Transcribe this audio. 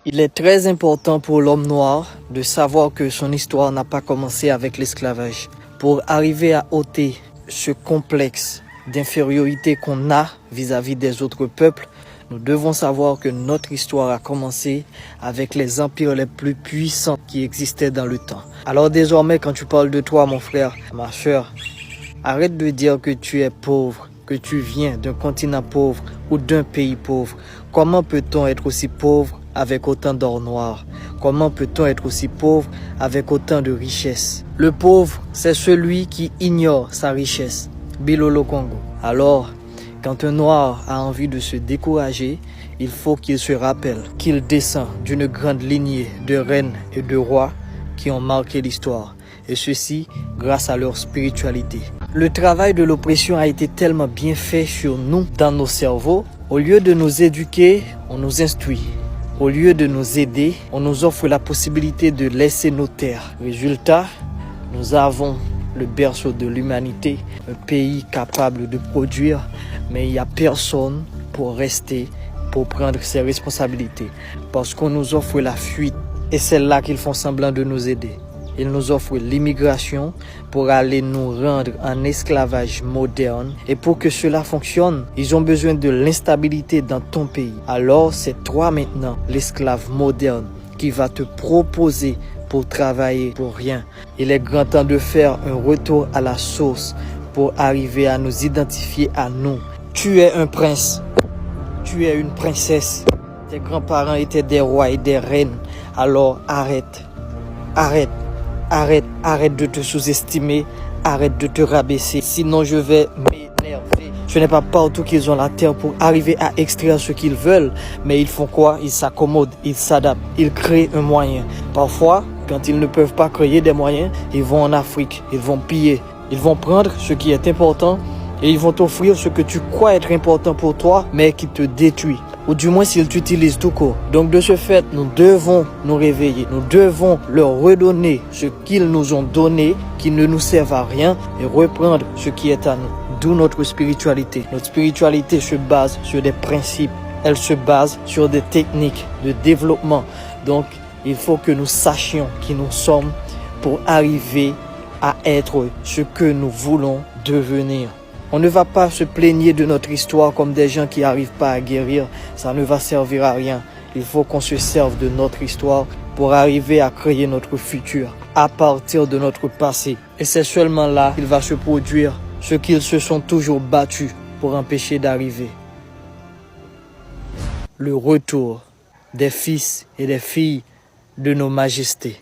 Il est très important pour l'homme noir de savoir que son histoire n'a pas commencé avec l'esclavage. Pour arriver à ôter ce complexe d'infériorité qu'on a vis-à-vis des autres peuples, nous devons savoir que notre histoire a commencé avec les empires les plus puissants qui existaient dans le temps. Alors désormais, quand tu parles de toi, mon frère, ma soeur, arrête de dire que tu es pauvre, que tu viens d'un continent pauvre ou d'un pays pauvre. Comment peut-on être aussi pauvre avec autant d'or noir? Comment peut-on être aussi pauvre avec autant de richesse? Le pauvre, c'est celui qui ignore sa richesse. Bilolo Congo. Alors, quand un noir a envie de se décourager, il faut qu'il se rappelle qu'il descend d'une grande lignée de reines et de rois qui ont marqué l'histoire. Et ceci grâce à leur spiritualité. Le travail de l'oppression a été tellement bien fait sur nous, dans nos cerveaux. Au lieu de nous éduquer, on nous instruit. Au lieu de nous aider, on nous offre la possibilité de laisser nos terres. Résultat, nous avons le berceau de l'humanité, un pays capable de produire, mais il n'y a personne pour rester, pour prendre ses responsabilités. Parce qu'on nous offre la fuite et c'est là qu'ils font semblant de nous aider. Ils nous offrent l'immigration pour aller nous rendre en esclavage moderne. Et pour que cela fonctionne, ils ont besoin de l'instabilité dans ton pays. Alors c'est toi maintenant, l'esclave moderne, qui va te proposer pour travailler pour rien. Il est grand temps de faire un retour à la source pour arriver à nous identifier à nous. Tu es un prince, tu es une princesse. Tes grands-parents étaient des rois et des reines. Alors arrête, arrête. Arrête de te sous-estimer, arrête de te rabaisser, sinon je vais m'énerver. Ce n'est pas partout qu'ils ont la terre pour arriver à extraire ce qu'ils veulent, mais ils font quoi? Ils s'accommodent, ils s'adaptent, ils créent un moyen. Parfois, quand ils ne peuvent pas créer des moyens, ils vont en Afrique, ils vont piller, ils vont prendre ce qui est important et ils vont t'offrir ce que tu crois être important pour toi, mais qui te détruit. Ou du moins s'ils t'utilisent tout court. Donc de ce fait, nous devons nous réveiller. Nous devons leur redonner ce qu'ils nous ont donné, qui ne nous servent à rien, et reprendre ce qui est à nous. D'où notre spiritualité. Notre spiritualité se base sur des principes. Elle se base sur des techniques de développement. Donc il faut que nous sachions qui nous sommes pour arriver à être ce que nous voulons devenir. On ne va pas se plaigner de notre histoire comme des gens qui n'arrivent pas à guérir. Ça ne va servir à rien. Il faut qu'on se serve de notre histoire pour arriver à créer notre futur à partir de notre passé. Et c'est seulement là qu'il va se produire ce qu'ils se sont toujours battus pour empêcher d'arriver. Le retour des fils et des filles de nos majestés.